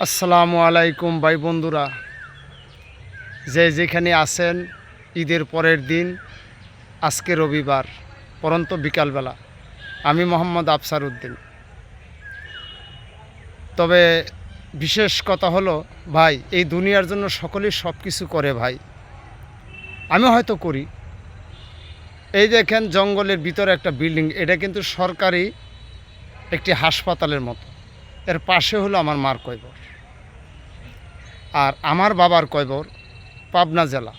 আসসালামু আলাইকুম ভাই বন্ধুরা, যে যেখানে আছেন, ঈদের পরের দিন আজকে রবিবার পরন্ত বিকালবেলা আমি মোহাম্মদ আফসার উদ্দিন। তবে বিশেষ কথা হলো ভাই, এই দুনিয়ার জন্য সকলেই সব কিছু করে ভাই, আমি হয়তো করি। এই দেখেন জঙ্গলের ভিতরে একটা বিল্ডিং, এটা কিন্তু সরকারি একটি হাসপাতালের মতো। এর পাশে হলো আমার মার কয়বর, আর আমার বাবার কয়বর পাবনা জেলা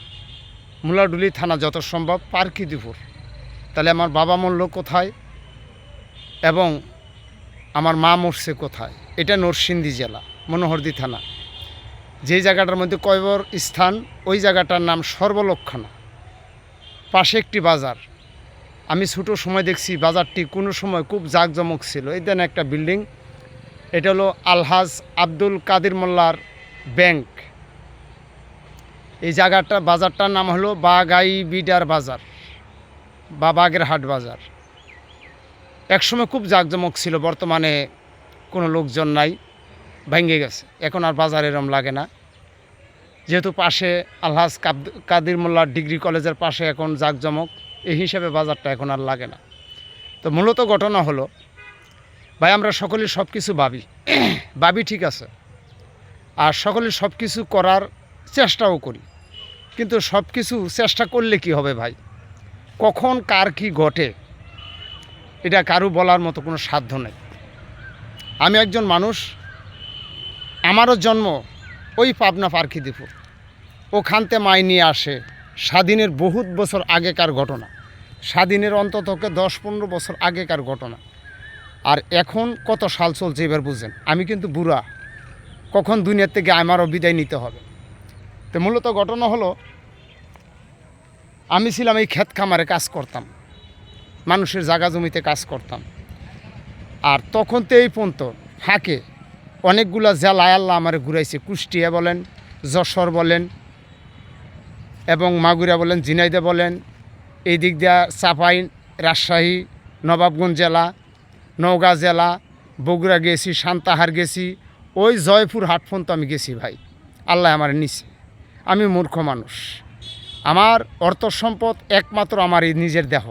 মুলাডুলি থানা, যত সম্ভব পার্কিদিপুর। তাহলে আমার বাবা মরল কোথায় এবং আমার মা মরছে কোথায়? এটা নরসিংদী জেলা মনোহরদী থানা। যেই জায়গাটার মধ্যে কয়বর স্থান, ওই জায়গাটার নাম সর্বলক্ষণা। পাশে একটি বাজার, আমি ছোটো সময় দেখছি বাজারটি কোনো সময় খুব জাঁকজমক ছিল। এই দেন একটা বিল্ডিং, এটা হলো আলহাজ আব্দুল কাদির মোল্লার ব্যাংক। এই জায়গাটা বাজারটার নাম হলো বাগাই বিডার বাজার বা বাগেরহাট বাজার। একসময় খুব জাঁকজমক ছিল, বর্তমানে কোনো লোকজন নাই, ভেঙে গেছে। এখন আর বাজার এরম লাগে না, যেহেতু পাশে আলহাজ কাদির মোল্লার ডিগ্রি কলেজের পাশে এখন জাঁকজমক, এই হিসাবে বাজারটা এখন আর লাগে না। তো মূলত ঘটনা হলো ভাই, আমরা সকলেই সব কিছু ভাবি ঠিক আছে, আর সকলে সব কিছু করার চেষ্টাও করি, কিন্তু সব কিছু চেষ্টা করলে কি হবে ভাই? কখন কার কি ঘটে এটা কারো বলার মতো কোনো সাধ্য নেই। আমি একজন মানুষ, আমারও জন্ম ওই পাবনা পার্কিদিপুর। ওখানতে মাই নিয়ে আসে স্বাধীনের বহুত বছর আগেকার ঘটনা, স্বাধীনের অন্ততকে 10-15 বছর আগেকার ঘটনা। আর এখন কত সাল চলছে এবার বুঝেন। আমি কিন্তু বুড়া, কখন দুনিয়ার থেকে আমারও বিদায় নিতে হবে। তো মূলত ঘটনা হলো, আমি ছিলাম এই ক্ষেত খামারে কাজ করতাম, মানুষের জায়গা জমিতে কাজ করতাম। আর তখন তো এই পর্যন্ত ফাঁকে অনেকগুলা জেলায় আল্লাহ আমার ঘুরাইছে। কুষ্টিয়া বলেন, যশোর বলেন, এবং মাগুরা বলেন, ঝিনাইদহ বলেন, এই দিক দিয়া চাপাই, রাজশাহী, নবাবগঞ্জ জেলা, নওগাঁ জেলা, বগুড়া গেছি, সান্তাহার গেছি, ওই জয়পুর হাট পর্যন্ত আমি গেছি ভাই। আল্লাহ আমার নিছে। আমি মূর্খ মানুষ, আমার অর্থ সম্পদ একমাত্র আমার এই নিজের দেহ।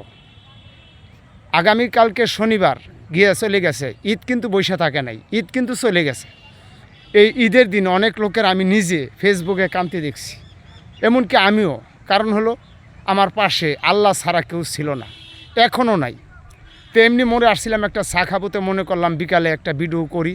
আগামীকালকে শনিবার গিয়ে চলে গেছে, ঈদ কিন্তু বসে থাকে নাই, ঈদ কিন্তু চলে গেছে। এই ঈদের দিন অনেক লোকের আমি নিজে ফেসবুকে কাঁদতে দেখছি, এমনকি আমিও। কারণ হলো, আমার পাশে আল্লাহ ছাড়া কেউ ছিল না, এখনও নাই। তো এমনি মনে আসছিলাম একটা চা খাবোতে, মনে করলাম বিকালে একটা ভিডিও করি।